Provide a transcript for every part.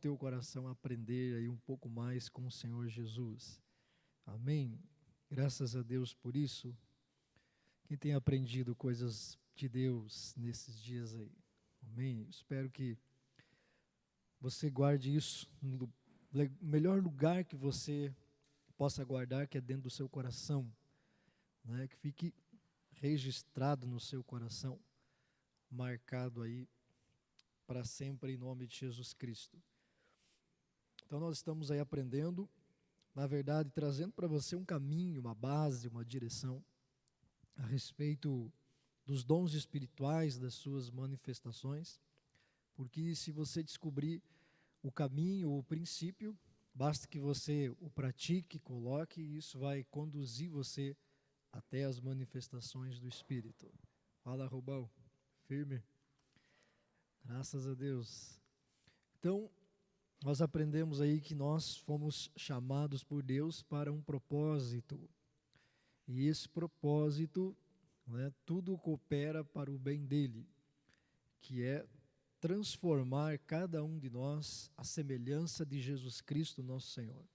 teu coração a aprender aí um pouco mais com o Senhor Jesus. Amém? Graças a Deus por isso. Quem tem aprendido coisas de Deus nesses dias aí? Amém? Espero que você guarde isso no melhor lugar que você possa guardar, que é dentro do seu coração, né? Que fique registrado no seu coração, marcado aí para sempre em nome de Jesus Cristo. Então nós estamos aí aprendendo, na verdade, trazendo para você um caminho, uma base, uma direção a respeito dos dons espirituais, das suas manifestações, porque se você descobrir o caminho, o princípio, basta que você o pratique, coloque, e isso vai conduzir você até as manifestações do Espírito. Fala, Rubão, firme? Graças a Deus. Então, nós aprendemos aí que nós fomos chamados por Deus para um propósito. E esse propósito, né, tudo coopera para o bem dele, que é transformar cada um de nós à semelhança de Jesus Cristo, nosso Senhor.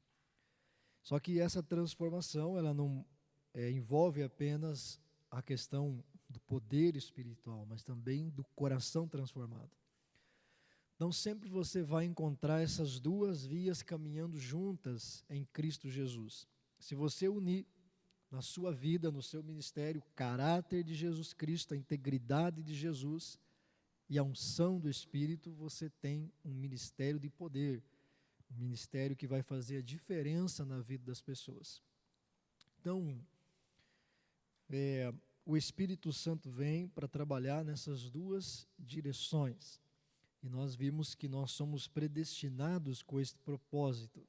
Só que essa transformação, ela não envolve apenas a questão do poder espiritual, mas também do coração transformado. Então sempre você vai encontrar essas duas vias caminhando juntas em Cristo Jesus. Se você unir na sua vida, no seu ministério, o caráter de Jesus Cristo, a integridade de Jesus e a unção do Espírito, você tem um ministério de poder, um ministério que vai fazer a diferença na vida das pessoas. Então, o Espírito Santo vem para trabalhar nessas duas direções. E nós vimos que nós somos predestinados com esse propósito.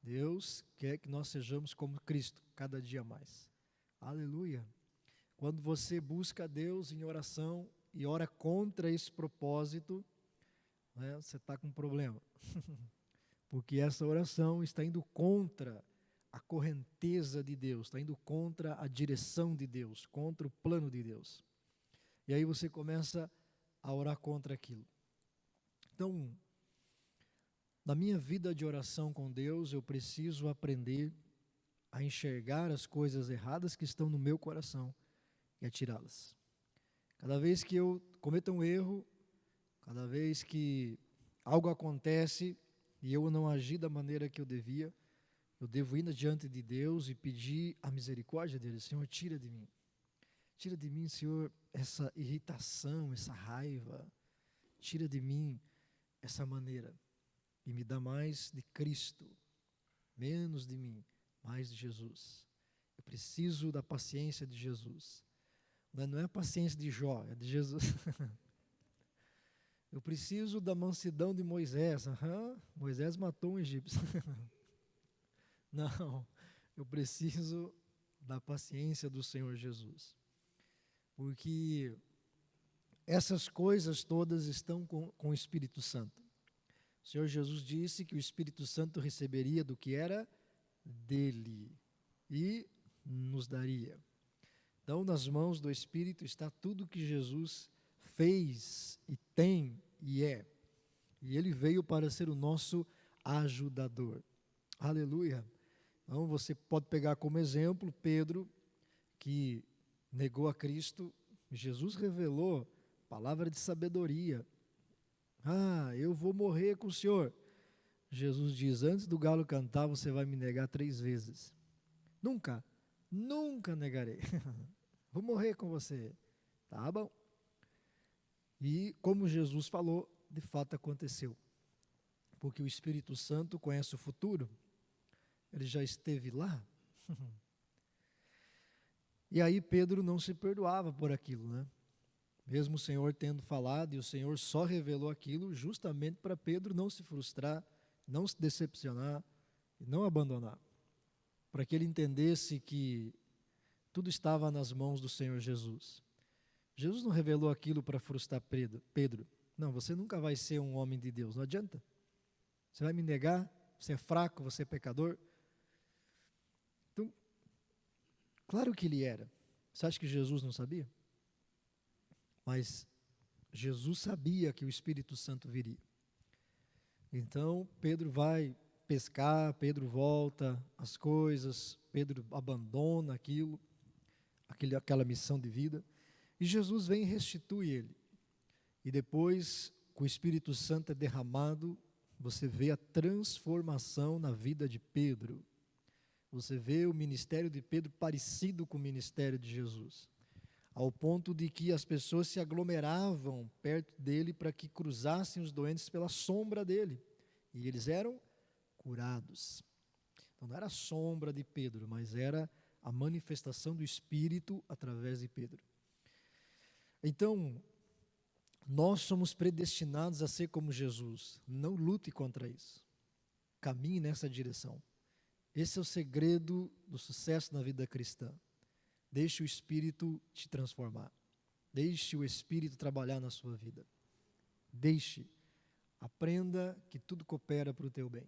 Deus quer que nós sejamos como Cristo, cada dia mais. Aleluia! Quando você busca Deus em oração e ora contra esse propósito, né, você está com um problema. Porque essa oração está indo contra a correnteza de Deus, está indo contra a direção de Deus, contra o plano de Deus. E aí você começa a orar contra aquilo. Então, na minha vida de oração com Deus, eu preciso aprender a enxergar as coisas erradas que estão no meu coração e a tirá-las. Cada vez que eu cometo um erro, cada vez que algo acontece e eu não agi da maneira que eu devia, eu devo ir diante de Deus e pedir a misericórdia dele. Senhor, tira de mim. Tira de mim, Senhor, essa irritação, essa raiva. Tira de mim essa maneira e me dá mais de Cristo, menos de mim, mais de Jesus. Eu preciso da paciência de Jesus. Não é a paciência de Jó, é de Jesus. Eu preciso da mansidão de Moisés. Moisés matou um egípcio. Não, eu preciso da paciência do Senhor Jesus. Porque essas coisas todas estão com o Espírito Santo. O Senhor Jesus disse que o Espírito Santo receberia do que era dele e nos daria. Então, nas mãos do Espírito está tudo que Jesus fez e tem e é. E ele veio para ser o nosso ajudador. Aleluia. Então, você pode pegar como exemplo Pedro, que negou a Cristo. Jesus revelou palavra de sabedoria. Eu vou morrer com o Senhor. Jesus diz, antes do galo cantar, você vai me negar 3 vezes. Nunca negarei. Vou morrer com você. Tá bom. E como Jesus falou, de fato aconteceu. Porque o Espírito Santo conhece o futuro. Ele já esteve lá. E aí Pedro não se perdoava por aquilo, né? Mesmo o Senhor tendo falado, e o Senhor só revelou aquilo justamente para Pedro não se frustrar, não se decepcionar e não abandonar. Para que ele entendesse que tudo estava nas mãos do Senhor Jesus. Jesus não revelou aquilo para frustrar Pedro. Não, você nunca vai ser um homem de Deus, não adianta. Você vai me negar, você é fraco, você é pecador. Então, claro que ele era. Você acha que Jesus não sabia? Mas Jesus sabia que o Espírito Santo viria. Então, Pedro vai pescar, Pedro volta, as coisas, Pedro abandona aquela missão de vida, e Jesus vem e restitui ele. E depois, com o Espírito Santo é derramado, você vê a transformação na vida de Pedro. Você vê o ministério de Pedro parecido com o ministério de Jesus, ao ponto de que as pessoas se aglomeravam perto dele para que cruzassem os doentes pela sombra dele, e eles eram curados. Então não era a sombra de Pedro, mas era a manifestação do Espírito através de Pedro. Então, nós somos predestinados a ser como Jesus. Não lute contra isso. Caminhe nessa direção. Esse é o segredo do sucesso na vida cristã. Deixe o Espírito te transformar. Deixe o Espírito trabalhar na sua vida. Deixe. Aprenda que tudo coopera para o teu bem.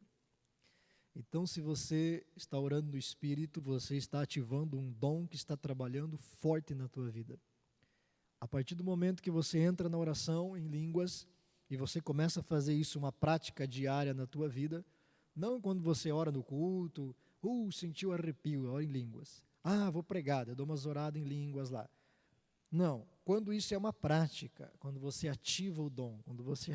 Então, se você está orando no Espírito, você está ativando um dom que está trabalhando forte na tua vida. A partir do momento que você entra na oração em línguas e você começa a fazer isso uma prática diária na tua vida, não quando você ora no culto, sentiu arrepio, ora em línguas. Vou pregar, eu dou umas oradas em línguas lá. Não, quando isso é uma prática, quando você ativa o dom, você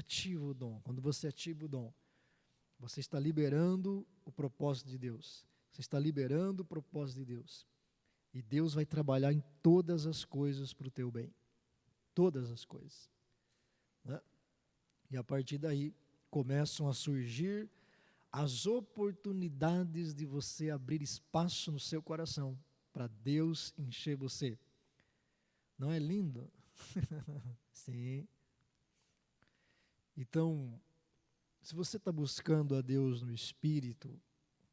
está liberando o propósito de Deus. Você está liberando o propósito de Deus. E Deus vai trabalhar em todas as coisas para o teu bem. Todas as coisas. Né? E a partir daí, começam a surgir as oportunidades de você abrir espaço no seu coração para Deus encher você. Não é lindo? Sim. Então, se você está buscando a Deus no Espírito,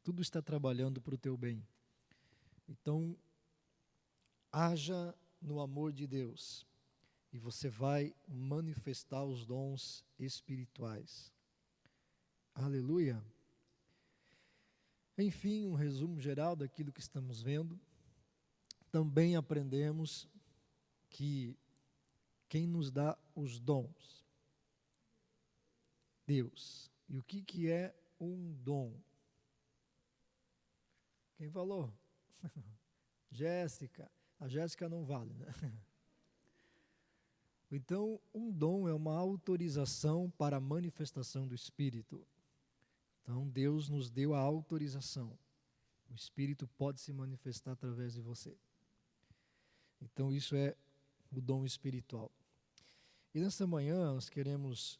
tudo está trabalhando para o teu bem. Então, haja no amor de Deus e você vai manifestar os dons espirituais. Aleluia. Enfim, um resumo geral daquilo que estamos vendo. Também aprendemos que quem nos dá os dons? Deus. E o que é um dom? Quem falou? Jéssica. A Jéssica não vale, né? Então, um dom é uma autorização para a manifestação do Espírito. Então, Deus nos deu a autorização. O Espírito pode se manifestar através de você. Então, isso é o dom espiritual. E nessa manhã, nós queremos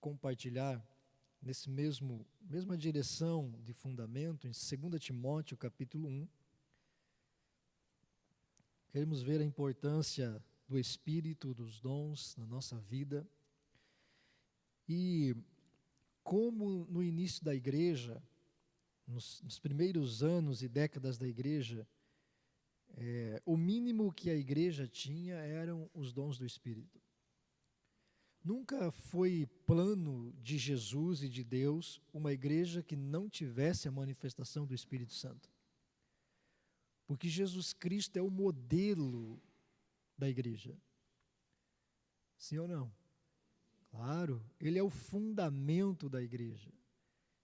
compartilhar mesma direção de fundamento, em 2 Timóteo, capítulo 1. Queremos ver a importância do Espírito, dos dons na nossa vida. E como no início da igreja, nos primeiros anos e décadas da igreja, o mínimo que a igreja tinha eram os dons do Espírito. Nunca foi plano de Jesus e de Deus uma igreja que não tivesse a manifestação do Espírito Santo. Porque Jesus Cristo é o modelo da igreja. Sim ou não? Claro, ele é o fundamento da igreja.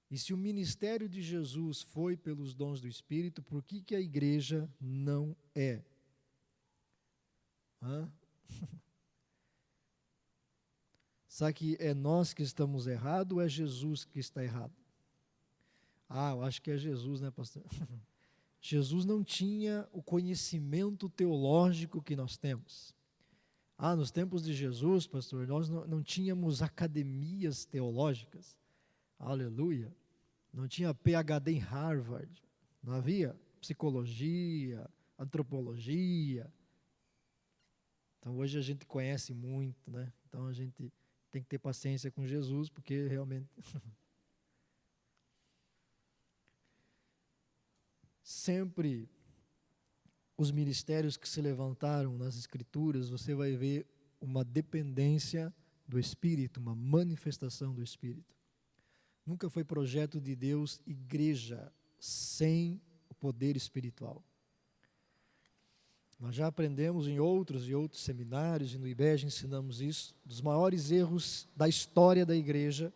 E se o ministério de Jesus foi pelos dons do Espírito, por que a igreja não é? Será que é nós que estamos errados ou é Jesus que está errado? Eu acho que é Jesus, né, pastor? Jesus não tinha o conhecimento teológico que nós temos. Nos tempos de Jesus, pastor, nós não tínhamos academias teológicas. Aleluia. Não tinha PhD em Harvard. Não havia psicologia, antropologia. Então hoje a gente conhece muito, né? Então a gente tem que ter paciência com Jesus, porque realmente... Sempre os ministérios que se levantaram nas Escrituras, você vai ver uma dependência do Espírito, uma manifestação do Espírito. Nunca foi projeto de Deus igreja sem o poder espiritual. Nós já aprendemos em outros seminários, e no IBEG ensinamos isso. Dos maiores erros da história da igreja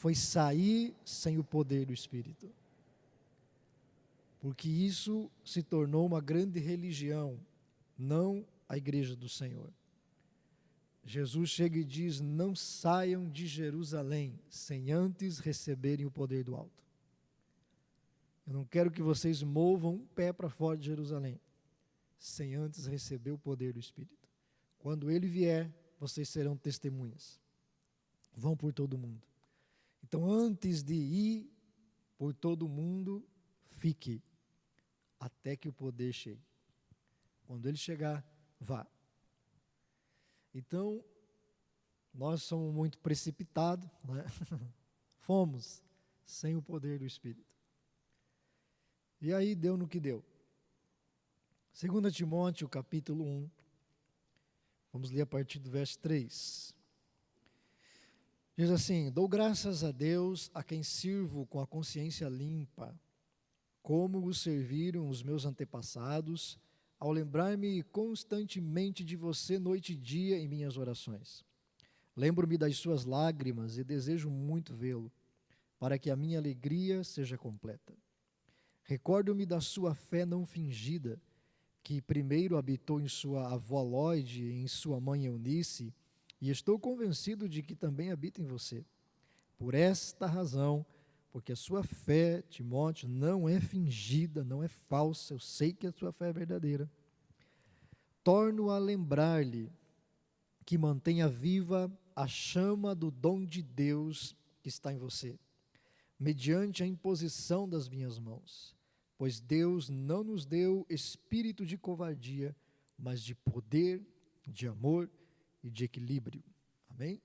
foi sair sem o poder do Espírito. Porque isso se tornou uma grande religião, não a igreja do Senhor. Jesus chega e diz: não saiam de Jerusalém sem antes receberem o poder do alto. Eu não quero que vocês movam um pé para fora de Jerusalém sem antes receber o poder do Espírito. Quando ele vier, vocês serão testemunhas. Vão por todo o mundo. Então, antes de ir por todo o mundo, fique até que o poder chegue. Quando ele chegar, vá. Então, nós somos muito precipitados, né? Fomos sem o poder do Espírito. E aí deu no que deu. 2 Timóteo, capítulo 1, vamos ler a partir do verso 3. Diz assim: dou graças a Deus, a quem sirvo com a consciência limpa, como o serviram os meus antepassados, ao lembrar-me constantemente de você noite e dia em minhas orações. Lembro-me das suas lágrimas e desejo muito vê-lo, para que a minha alegria seja completa. Recordo-me da sua fé não fingida, que primeiro habitou em sua avó Lóide e em sua mãe Eunice, e estou convencido de que também habita em você. Por esta razão, porque a sua fé, Timóteo, não é fingida, não é falsa, eu sei que a sua fé é verdadeira. Torno a lembrar-lhe que mantenha viva a chama do dom de Deus que está em você, mediante a imposição das minhas mãos. Pois Deus não nos deu espírito de covardia, mas de poder, de amor e de equilíbrio. Amém?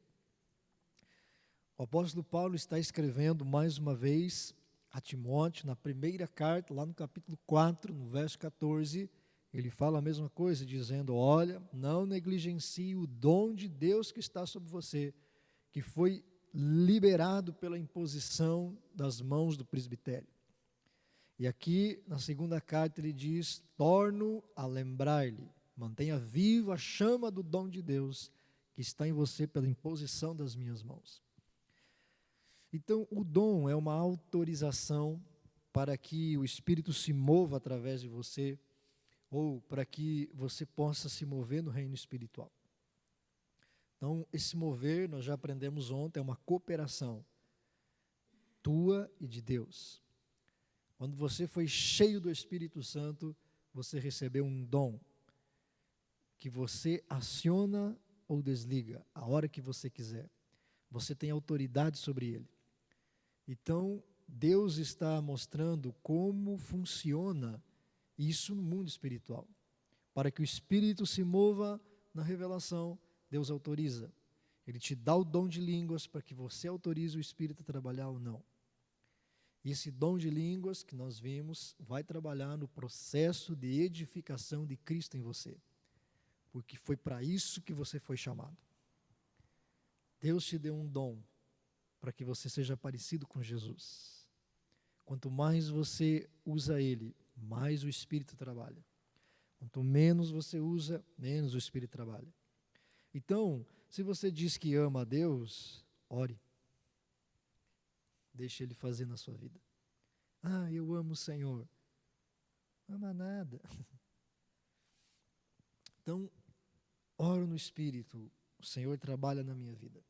O apóstolo Paulo está escrevendo mais uma vez a Timóteo, na primeira carta, lá no capítulo 4, no verso 14, ele fala a mesma coisa, dizendo: olha, não negligencie o dom de Deus que está sobre você, que foi liberado pela imposição das mãos do presbitério. E aqui, na segunda carta, ele diz: torno a lembrar-lhe, mantenha viva a chama do dom de Deus que está em você pela imposição das minhas mãos. Então, o dom é uma autorização para que o Espírito se mova através de você, ou para que você possa se mover no reino espiritual. Então, esse mover, nós já aprendemos ontem, é uma cooperação tua e de Deus. Quando você foi cheio do Espírito Santo, você recebeu um dom que você aciona ou desliga a hora que você quiser. Você tem autoridade sobre ele. Então, Deus está mostrando como funciona isso no mundo espiritual. Para que o Espírito se mova na revelação, Deus autoriza. Ele te dá o dom de línguas para que você autorize o Espírito a trabalhar ou não. E esse dom de línguas que nós vimos vai trabalhar no processo de edificação de Cristo em você. Porque foi para isso que você foi chamado. Deus te deu um dom para que você seja parecido com Jesus. Quanto mais você usa ele, mais o Espírito trabalha. Quanto menos você usa, menos o Espírito trabalha. Então, se você diz que ama a Deus, ore. Deixe ele fazer na sua vida. Ah, eu amo o Senhor. Não ama nada. Então, oro no Espírito. O Senhor trabalha na minha vida.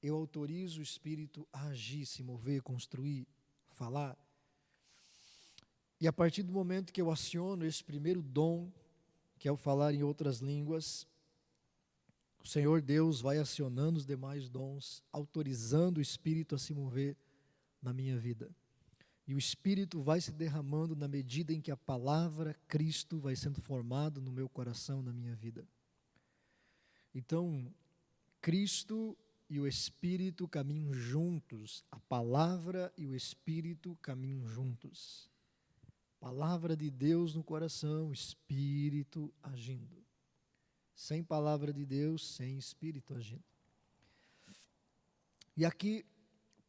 Eu autorizo o Espírito a agir, se mover, construir, falar. E a partir do momento que eu aciono esse primeiro dom, que é o falar em outras línguas, o Senhor Deus vai acionando os demais dons, autorizando o Espírito a se mover na minha vida. E o Espírito vai se derramando na medida em que a palavra Cristo vai sendo formado no meu coração, na minha vida. Então, Cristo e o Espírito caminham juntos. A palavra e o Espírito caminham juntos. Palavra de Deus no coração, Espírito agindo. Sem palavra de Deus, sem Espírito agindo. E aqui,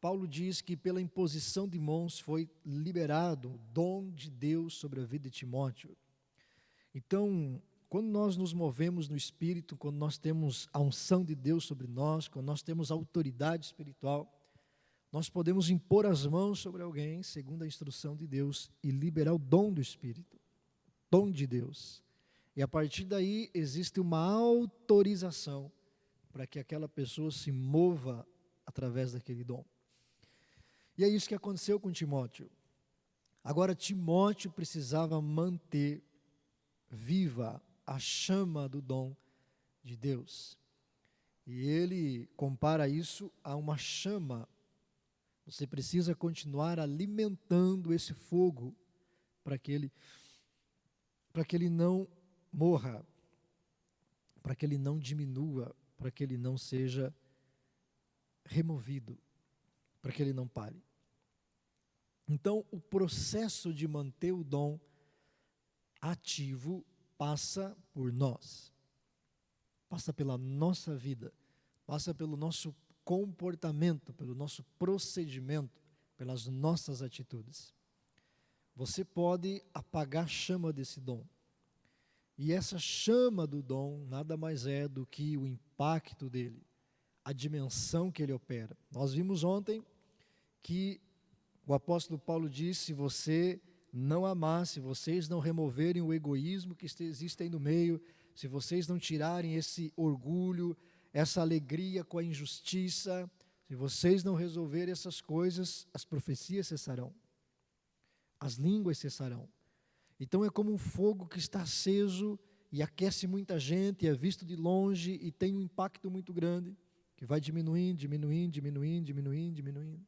Paulo diz que pela imposição de mãos foi liberado o dom de Deus sobre a vida de Timóteo. Então, quando nós nos movemos no Espírito, quando nós temos a unção de Deus sobre nós, quando nós temos a autoridade espiritual, nós podemos impor as mãos sobre alguém, segundo a instrução de Deus, e liberar o dom do Espírito, dom de Deus. E a partir daí existe uma autorização para que aquela pessoa se mova através daquele dom. E é isso que aconteceu com Timóteo. Agora, Timóteo precisava manter viva a chama do dom de Deus. E ele compara isso a uma chama. Você precisa continuar alimentando esse fogo para que ele não morra, para que ele não diminua, para que ele não seja removido, para que ele não pare. Então, o processo de manter o dom ativo passa por nós, passa pela nossa vida, passa pelo nosso comportamento, pelo nosso procedimento, pelas nossas atitudes. Você pode apagar a chama desse dom. E essa chama do dom nada mais é do que o impacto dele, a dimensão que ele opera. Nós vimos ontem que o apóstolo Paulo disse: se você não amar, se vocês não removerem o egoísmo que existe aí no meio, se vocês não tirarem esse orgulho, essa alegria com a injustiça, se vocês não resolverem essas coisas, as profecias cessarão, as línguas cessarão. Então é como um fogo que está aceso e aquece muita gente, é visto de longe e tem um impacto muito grande, que vai diminuindo, diminuindo, diminuindo, diminuindo, diminuindo.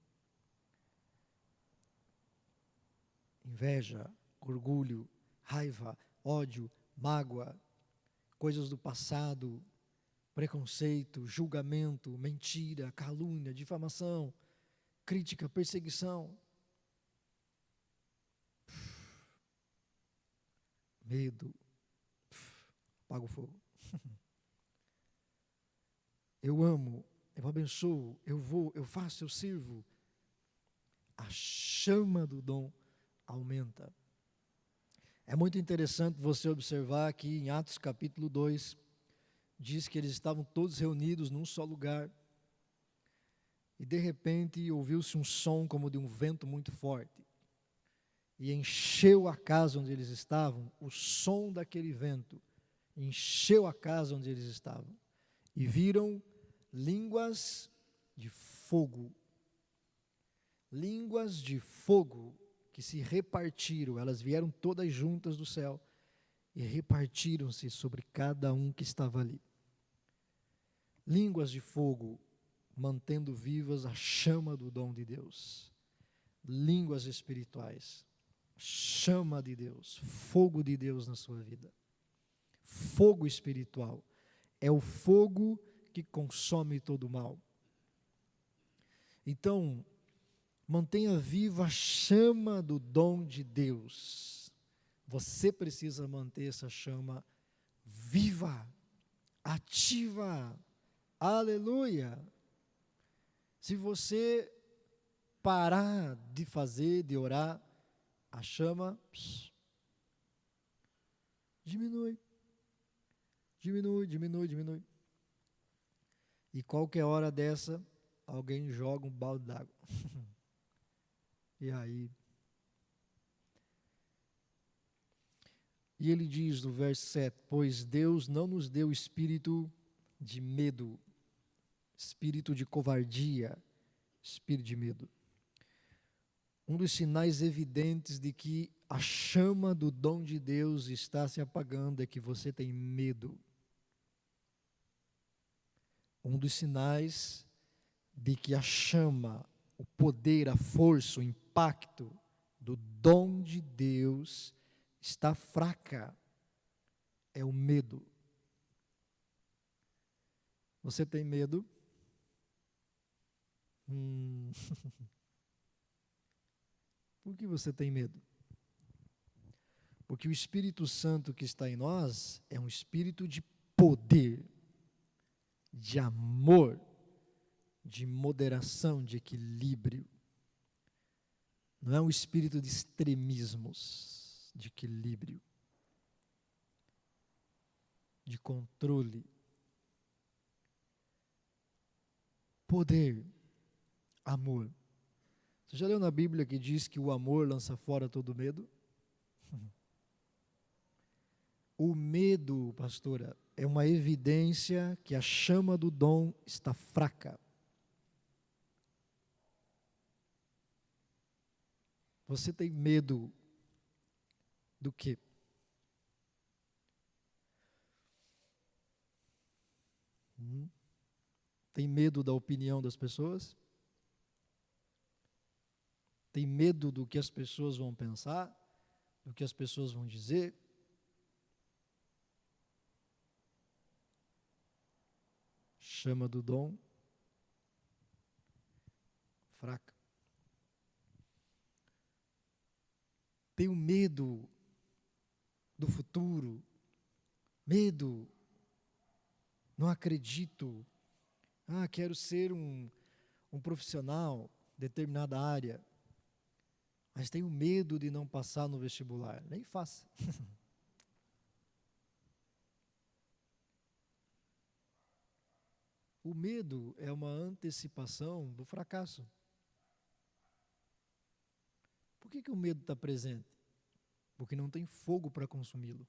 Inveja, orgulho, raiva, ódio, mágoa, coisas do passado, preconceito, julgamento, mentira, calúnia, difamação, crítica, perseguição, medo, apaga o fogo. Eu amo, eu abençoo, eu vou, eu faço, eu sirvo. A chama do dom aumenta. É muito interessante você observar que em Atos capítulo 2, diz que eles estavam todos reunidos num só lugar, e de repente ouviu-se um som como de um vento muito forte, e encheu a casa onde eles estavam. O som daquele vento encheu a casa onde eles estavam, e viram línguas de fogo, que se repartiram. Elas vieram todas juntas do céu e repartiram-se sobre cada um que estava ali. Línguas de fogo, mantendo vivas a chama do dom de Deus. Línguas espirituais, chama de Deus, fogo de Deus na sua vida. Fogo espiritual é o fogo que consome todo o mal. Então, mantenha viva a chama do dom de Deus. Você precisa manter essa chama viva, ativa. Aleluia! Se você parar de fazer, de orar, a chama diminui. E qualquer hora dessa, alguém joga um balde d'água. E aí? E ele diz no verso 7, pois Deus não nos deu espírito de medo, espírito de covardia, espírito de medo. Um dos sinais evidentes de que a chama do dom de Deus está se apagando é que você tem medo. Um dos sinais de que a chama, o poder, a força, o impacto do dom de Deus está fraca é o medo. Você tem medo? Por que você tem medo? Porque o Espírito Santo que está em nós é um espírito de poder, de amor, de moderação, de equilíbrio. Não é um espírito de extremismos, de equilíbrio, de controle. Poder, amor. Você já leu na Bíblia que diz que o amor lança fora todo medo? O medo, pastora, é uma evidência que a chama do dom está fraca. Você tem medo do quê? Tem medo da opinião das pessoas? Tem medo do que as pessoas vão pensar? Do que as pessoas vão dizer? Chama do dom fraca. Tenho medo do futuro. Medo. Não acredito. Quero ser um profissional em determinada área. Mas tenho medo de não passar no vestibular. Nem faça. O medo é uma antecipação do fracasso. Por que o medo está presente? Porque não tem fogo para consumi-lo.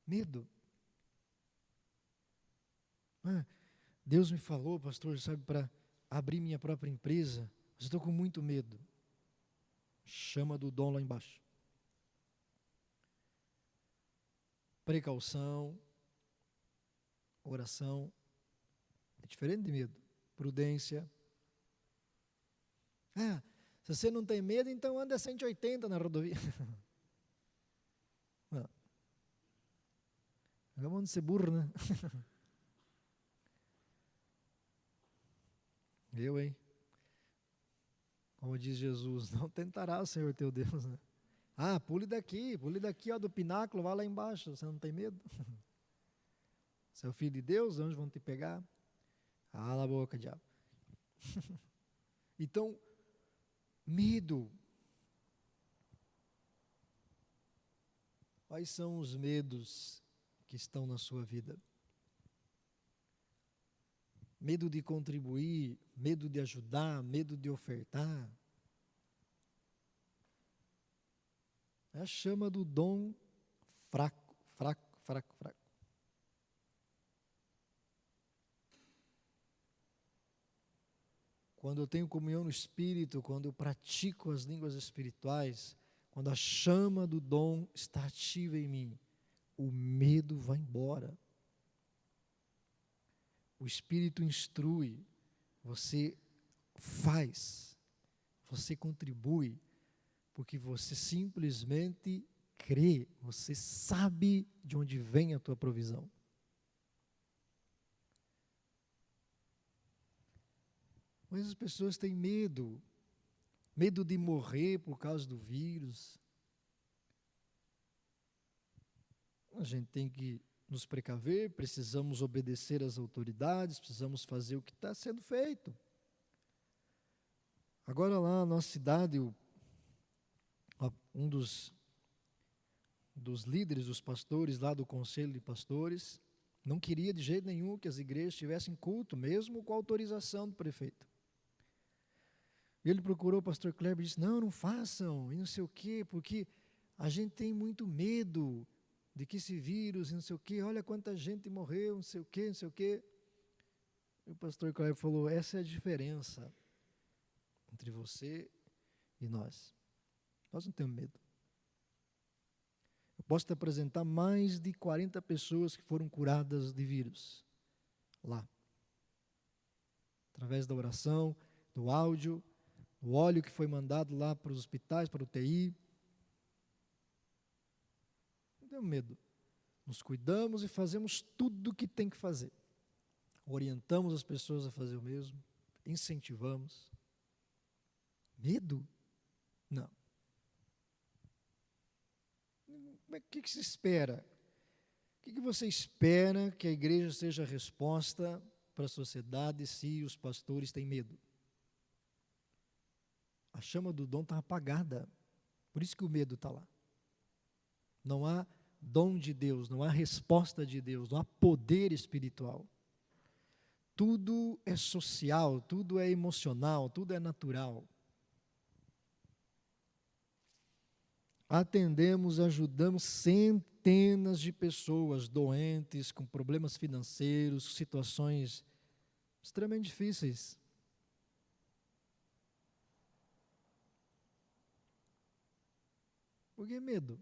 Medo. Deus me falou, pastor, sabe, para abrir minha própria empresa, mas estou com muito medo. Chama do dom lá embaixo. Precaução, oração, é diferente de medo. Prudência. Se você não tem medo, então anda 180 na rodovia. Não. Vamos de ser burro, né? Eu, hein? Como diz Jesus, não tentará o Senhor teu Deus, né? Pule daqui, ó, do pináculo, vá lá embaixo, você não tem medo? Você é o filho de Deus, onde vão te pegar? Cala a boca, diabo. Então, medo. Quais são os medos que estão na sua vida? Medo de contribuir, medo de ajudar, medo de ofertar. É a chama do dom fraco. Quando eu tenho comunhão no Espírito, quando eu pratico as línguas espirituais, quando a chama do dom está ativa em mim, o medo vai embora. O Espírito instrui, você faz, você contribui, porque você simplesmente crê, você sabe de onde vem a tua provisão. Mas as pessoas têm medo de morrer por causa do vírus. A gente tem que nos precaver, precisamos obedecer às autoridades, precisamos fazer o que está sendo feito. Agora lá na nossa cidade, um dos líderes, dos pastores lá do conselho de pastores, não queria de jeito nenhum que as igrejas tivessem culto, mesmo com a autorização do prefeito. E ele procurou o pastor Kleber e disse, não façam, e não sei o quê, porque a gente tem muito medo de que esse vírus, e não sei o quê, olha quanta gente morreu, não sei o quê, não sei o quê. E o pastor Kleber falou, essa é a diferença entre você e nós. Nós não temos medo. Eu posso te apresentar mais de 40 pessoas que foram curadas de vírus, lá. Através da oração, do áudio, o óleo que foi mandado lá para os hospitais, para o UTI. Não temos medo. Nos cuidamos e fazemos tudo o que tem que fazer. Orientamos as pessoas a fazer o mesmo. Incentivamos. Medo? Não. O que se espera? O que você espera que a igreja seja a resposta para a sociedade se os pastores têm medo? A chama do dom está apagada. Por isso que o medo está lá. Não há dom de Deus, não há resposta de Deus, não há poder espiritual. Tudo é social, tudo é emocional, tudo é natural. Atendemos, ajudamos centenas de pessoas doentes, com problemas financeiros, situações extremamente difíceis. Por que medo?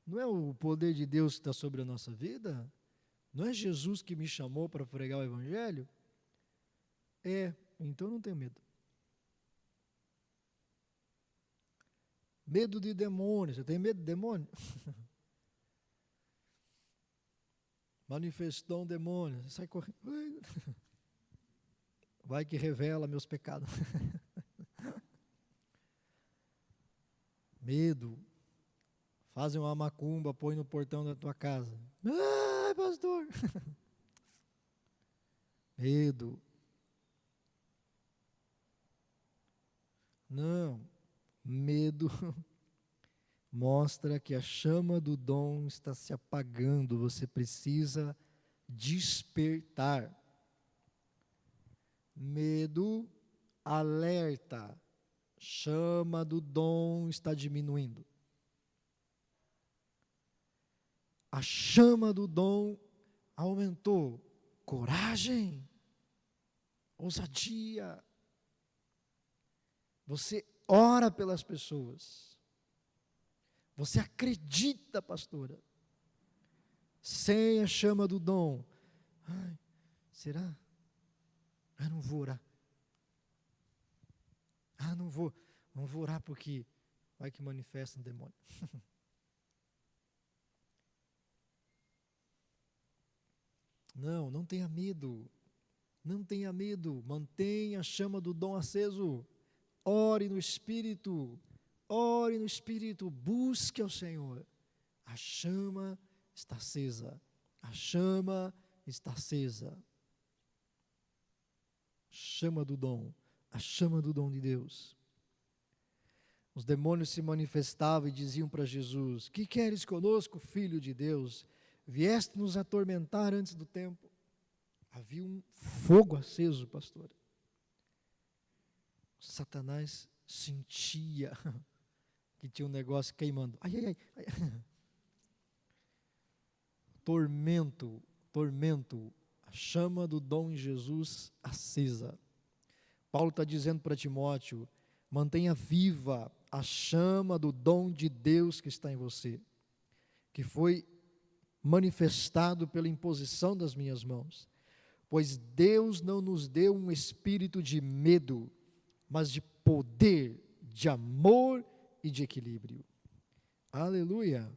Não é o poder de Deus que está sobre a nossa vida? Não é Jesus que me chamou para pregar o Evangelho? É, então não tenho medo. Medo de demônio. Você tem medo de demônio? Manifestou um demônio. Você sai correndo. Vai que revela meus pecados. Medo. Fazem uma macumba, põe no portão da tua casa. Ai, pastor. Medo. Não. Medo mostra que a chama do dom está se apagando. Você precisa despertar. Medo alerta. Chama do dom está diminuindo. A chama do dom aumentou. Coragem, ousadia. Você ora pelas pessoas. Você acredita, pastora. Sem a chama do dom. Ai, será? Não vou orar. Não vou orar porque vai que manifesta um demônio. Não tenha medo. Não tenha medo. Mantenha a chama do dom aceso. Ore no Espírito. Ore no Espírito. Busque ao Senhor. A chama está acesa. A chama está acesa. Chama do dom. A chama do dom de Deus. Os demônios se manifestavam e diziam para Jesus: que queres conosco, Filho de Deus? Vieste nos atormentar antes do tempo. Havia um fogo aceso, pastor. Satanás sentia que tinha um negócio queimando. Ai. Tormento. A chama do dom em Jesus acesa. Paulo está dizendo para Timóteo: mantenha viva a chama do dom de Deus que está em você, que foi manifestado pela imposição das minhas mãos. Pois Deus não nos deu um espírito de medo, mas de poder, de amor e de equilíbrio. Aleluia!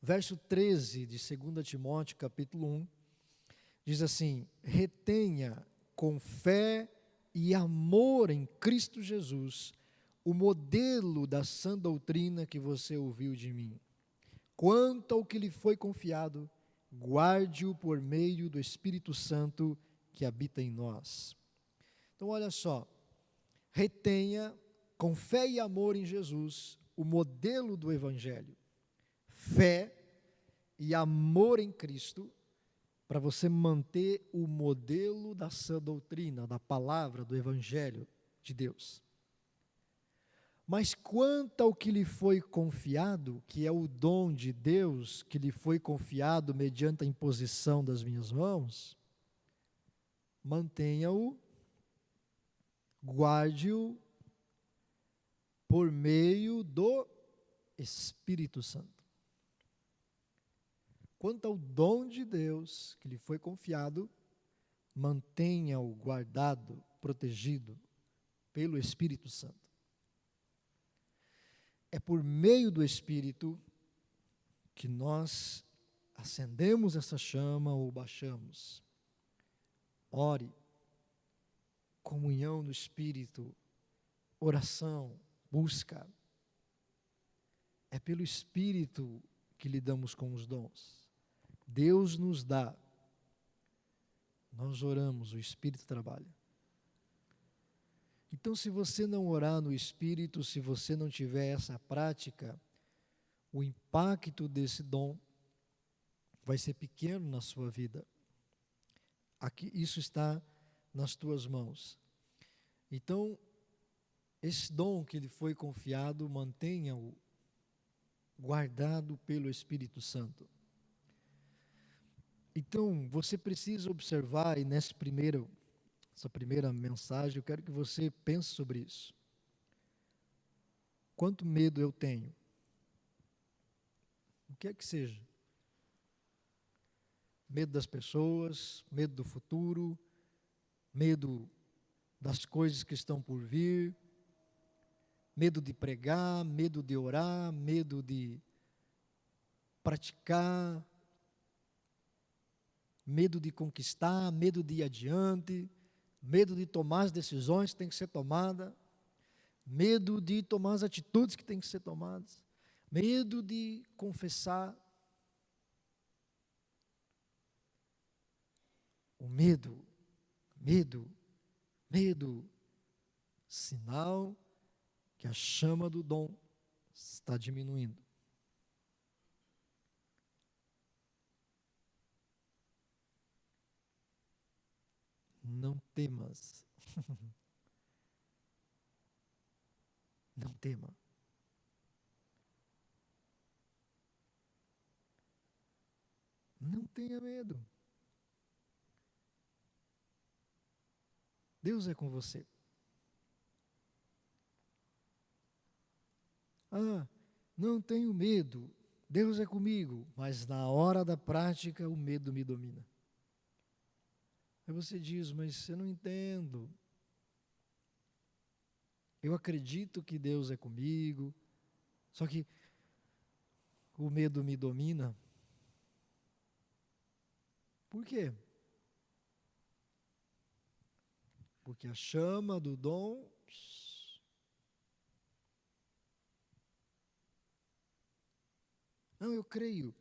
Verso 13 de 2 Timóteo, capítulo 1, diz assim: retenha com fé e amor em Cristo Jesus o modelo da sã doutrina que você ouviu de mim. Quanto ao que lhe foi confiado, guarde-o por meio do Espírito Santo que habita em nós. Então, olha só, retenha com fé e amor em Jesus o modelo do Evangelho. Fé e amor em Cristo, para você manter o modelo da sã doutrina, da palavra, do Evangelho de Deus. Mas quanto ao que lhe foi confiado, que é o dom de Deus, que lhe foi confiado mediante a imposição das minhas mãos, mantenha-o, guarde-o por meio do Espírito Santo. Quanto ao dom de Deus que lhe foi confiado, mantenha-o guardado, protegido pelo Espírito Santo. É por meio do Espírito que nós acendemos essa chama ou baixamos. Ore, comunhão no Espírito, oração, busca. É pelo Espírito que lidamos com os dons. Deus nos dá, nós oramos, o Espírito trabalha. Então, se você não orar no Espírito, se você não tiver essa prática, o impacto desse dom vai ser pequeno na sua vida. Aqui, isso está nas tuas mãos. Então, esse dom que lhe foi confiado, mantenha-o guardado pelo Espírito Santo. Então, você precisa observar, e essa primeira mensagem, eu quero que você pense sobre isso. Quanto medo eu tenho? O que é que seja? Medo das pessoas, medo do futuro, medo das coisas que estão por vir, medo de pregar, medo de orar, medo de praticar, medo de conquistar, medo de ir adiante, medo de tomar as decisões que têm que ser tomadas, medo de tomar as atitudes que têm que ser tomadas, medo de confessar. O medo, sinal que a chama do dom está diminuindo. Não temas. Não tema. Não tenha medo. Deus é com você. Ah, não tenho medo. Deus é comigo. Mas na hora da prática, o medo me domina. Aí você diz, mas eu não entendo. Eu acredito que Deus é comigo. Só que o medo me domina. Por quê? Porque a chama do dom não, eu creio,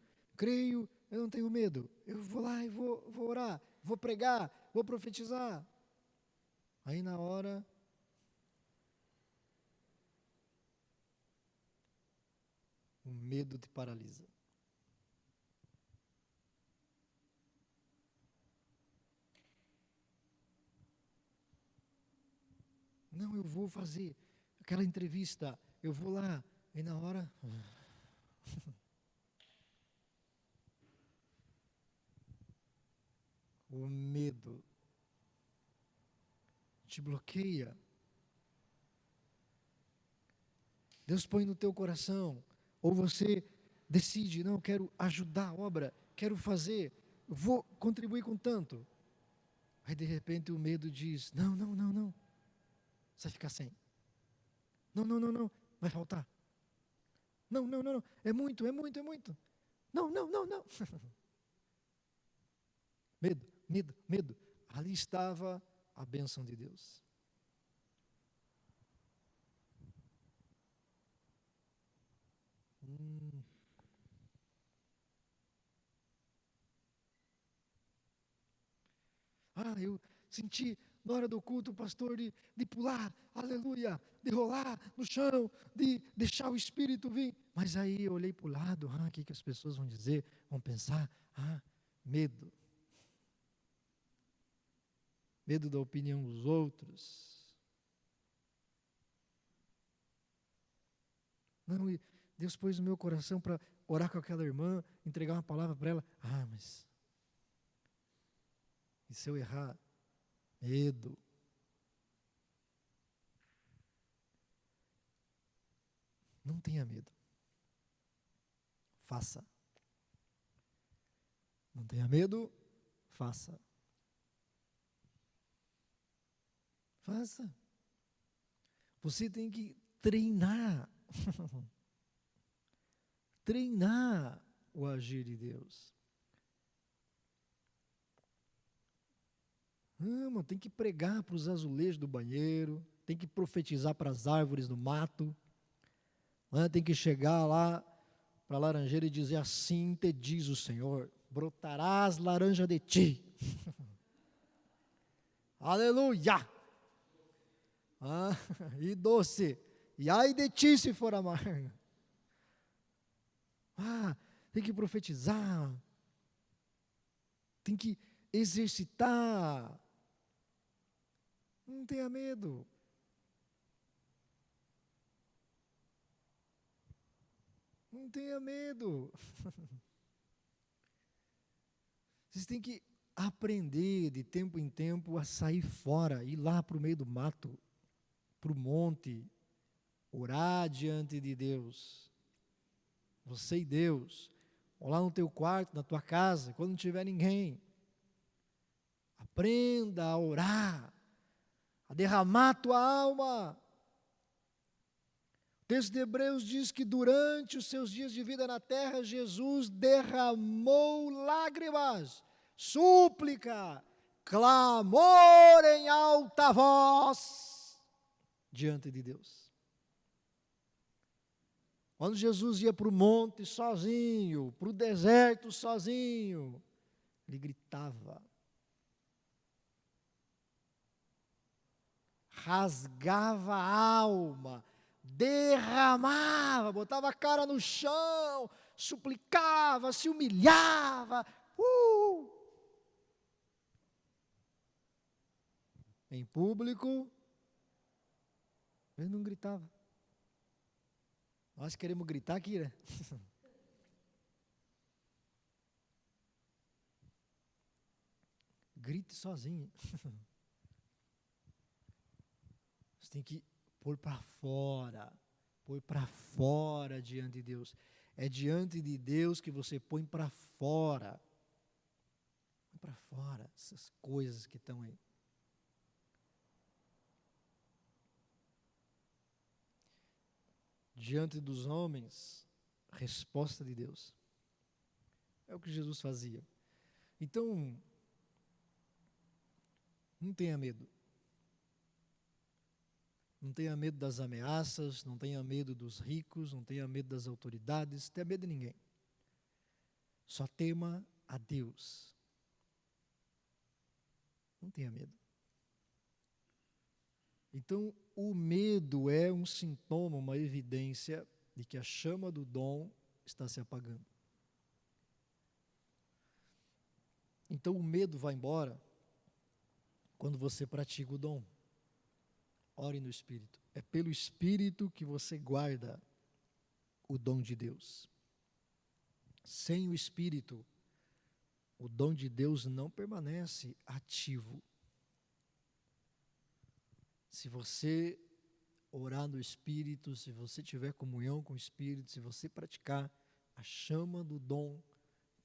eu não tenho medo. Eu vou lá e vou orar, vou pregar, vou profetizar. Aí na hora, o medo te paralisa. Não, eu vou fazer aquela entrevista, eu vou lá, e na hora. O medo te bloqueia. Deus põe no teu coração, ou você decide, não, quero ajudar a obra, quero fazer, vou contribuir com tanto. Aí de repente o medo diz, não, você vai ficar sem. Não, vai faltar. Não, é muito. Não. Medo. Ali estava a bênção de Deus. Eu senti na hora do culto, pastor, de pular, aleluia, de rolar no chão, de deixar o Espírito vir. Mas aí eu olhei para o lado, o que as pessoas vão dizer, vão pensar? Medo. Medo da opinião dos outros. Não, e Deus pôs no meu coração para orar com aquela irmã, entregar uma palavra para ela. Mas e se eu errar? Medo. Não tenha medo. Faça. Não tenha medo, faça. Faça. Você tem que treinar. Treinar o agir de Deus. Tem que pregar para os azulejos do banheiro, tem que profetizar para as árvores do mato, tem que chegar lá para a laranjeira e dizer, assim te diz o Senhor, brotarás laranja de ti. Aleluia! E doce, e ai de ti se for amarga. Tem que profetizar, tem que exercitar. Não tenha medo. Não tenha medo. Vocês têm que aprender de tempo em tempo a sair fora, ir lá para o meio do mato, para o monte, orar diante de Deus. Você e Deus. Ou lá no teu quarto, na tua casa, quando não tiver ninguém. Aprenda a orar, a derramar a tua alma. O texto de Hebreus diz que durante os seus dias de vida na terra, Jesus derramou lágrimas, súplica, clamor em alta voz diante de Deus. Quando Jesus ia para o monte sozinho, para o deserto sozinho, ele gritava, rasgava a alma, derramava, botava a cara no chão, suplicava, se humilhava. Em público, ele não gritava. Nós queremos gritar aqui, né? Grite sozinho. Você tem que pôr para fora diante de Deus. É diante de Deus que você põe para fora. Põe para fora essas coisas que estão aí. Diante dos homens, resposta de Deus. É o que Jesus fazia. Então, não tenha medo. Não tenha medo das ameaças, não tenha medo dos ricos, não tenha medo das autoridades, não tenha medo de ninguém. Só tema a Deus. Não tenha medo. Então, o medo é um sintoma, uma evidência de que a chama do dom está se apagando. Então, o medo vai embora quando você pratica o dom. Ore no Espírito. É pelo Espírito que você guarda o dom de Deus. Sem o Espírito, o dom de Deus não permanece ativo. Se você orar no Espírito, se você tiver comunhão com o Espírito, se você praticar, a chama do dom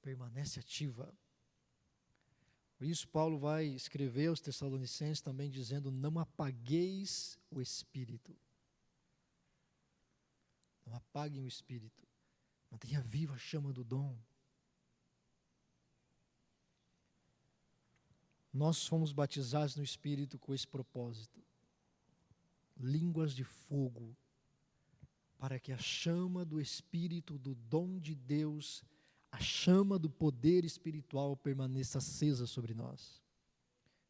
permanece ativa. Por isso Paulo vai escrever aos Tessalonicenses também dizendo, não apagueis o Espírito. Não apaguem o Espírito. Mantenha viva a chama do dom. Nós fomos batizados no Espírito com esse propósito. Línguas de fogo, para que a chama do Espírito, do dom de Deus, a chama do poder espiritual permaneça acesa sobre nós,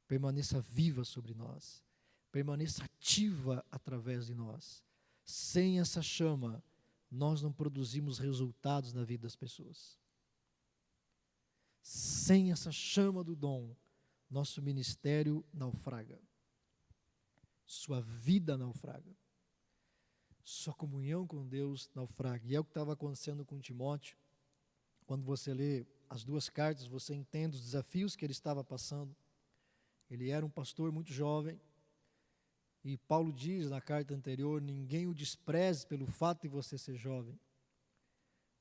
permaneça viva sobre nós, permaneça ativa através de nós. Sem essa chama, nós não produzimos resultados na vida das pessoas. Sem essa chama do dom, nosso ministério naufraga. Sua vida naufraga. Sua comunhão com Deus naufraga. E é o que estava acontecendo com Timóteo. Quando você lê as duas cartas, você entende os desafios que ele estava passando. Ele era um pastor muito jovem. E Paulo diz na carta anterior, ninguém o despreze pelo fato de você ser jovem.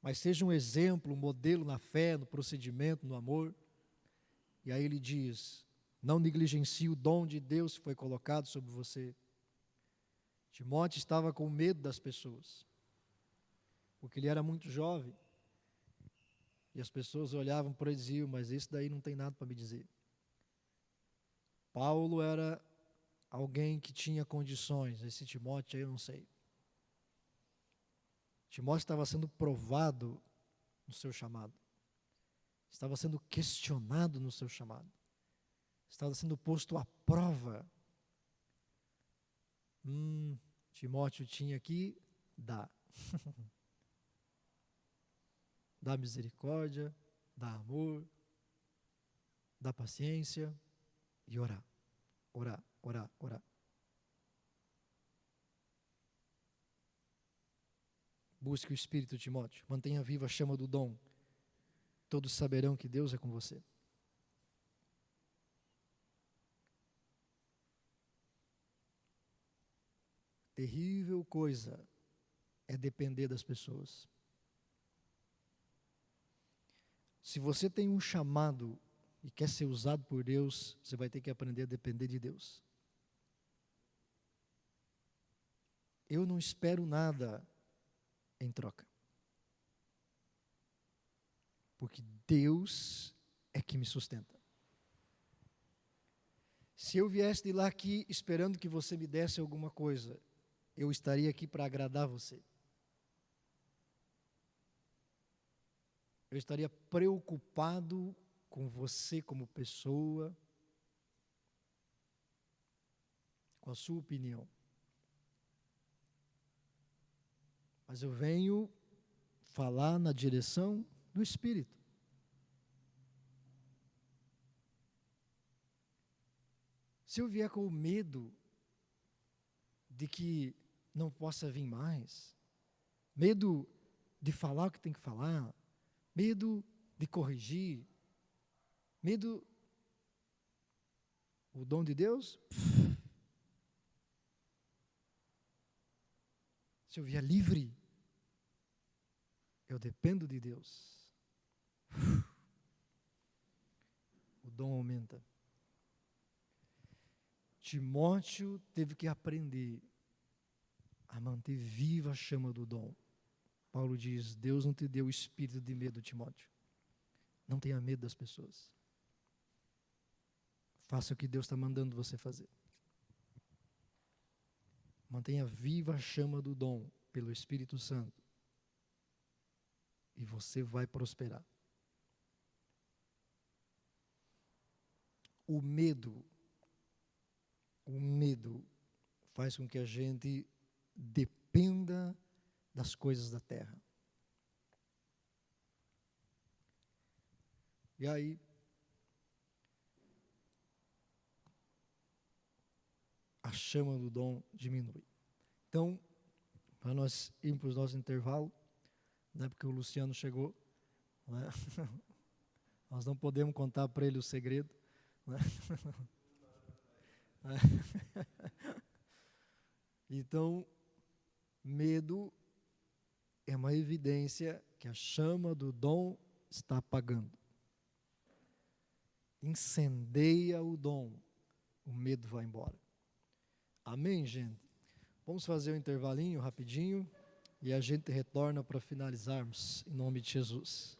Mas seja um exemplo, um modelo na fé, no procedimento, no amor. E aí ele diz, não negligencie o dom de Deus que foi colocado sobre você. Timóteo estava com medo das pessoas, porque ele era muito jovem. E as pessoas olhavam para ele e diziam, mas esse daí não tem nada para me dizer. Paulo era alguém que tinha condições, esse Timóteo aí eu não sei. Timóteo estava sendo provado no seu chamado. Estava sendo questionado no seu chamado. Estava sendo posto à prova. Timóteo tinha que dar. Dá misericórdia, dá amor. da paciência e orar. Orar, orar, orar. Busque o Espírito, Timóteo. Mantenha viva a chama do dom. Todos saberão que Deus é com você. Terrível coisa é depender das pessoas. Se você tem um chamado e quer ser usado por Deus, você vai ter que aprender a depender de Deus. Eu não espero nada em troca. Porque Deus é que me sustenta. Se eu viesse de lá aqui esperando que você me desse alguma coisa, eu estaria aqui para agradar você. Eu estaria preocupado com você como pessoa, com a sua opinião. Mas eu venho falar na direção do Espírito. Se eu vier com o medo de que não possa vir mais, medo de falar o que tem que falar, medo de corrigir, medo, o dom de Deus, se eu vier livre, eu dependo de Deus, o dom aumenta. Timóteo teve que aprender a manter viva a chama do dom. Paulo diz, Deus não te deu o espírito de medo, Timóteo. Não tenha medo das pessoas. Faça o que Deus está mandando você fazer. Mantenha viva a chama do dom pelo Espírito Santo. E você vai prosperar. O medo faz com que a gente dependa das coisas da terra. E aí, a chama do dom diminui. Então, para nós irmos para o nosso intervalo, né, porque o Luciano chegou, né? Nós não podemos contar para ele o segredo, né? Então, medo é uma evidência que a chama do dom está apagando. Incendeia o dom, o medo vai embora. Amém, gente? Vamos fazer um intervalinho rapidinho e a gente retorna para finalizarmos, em nome de Jesus.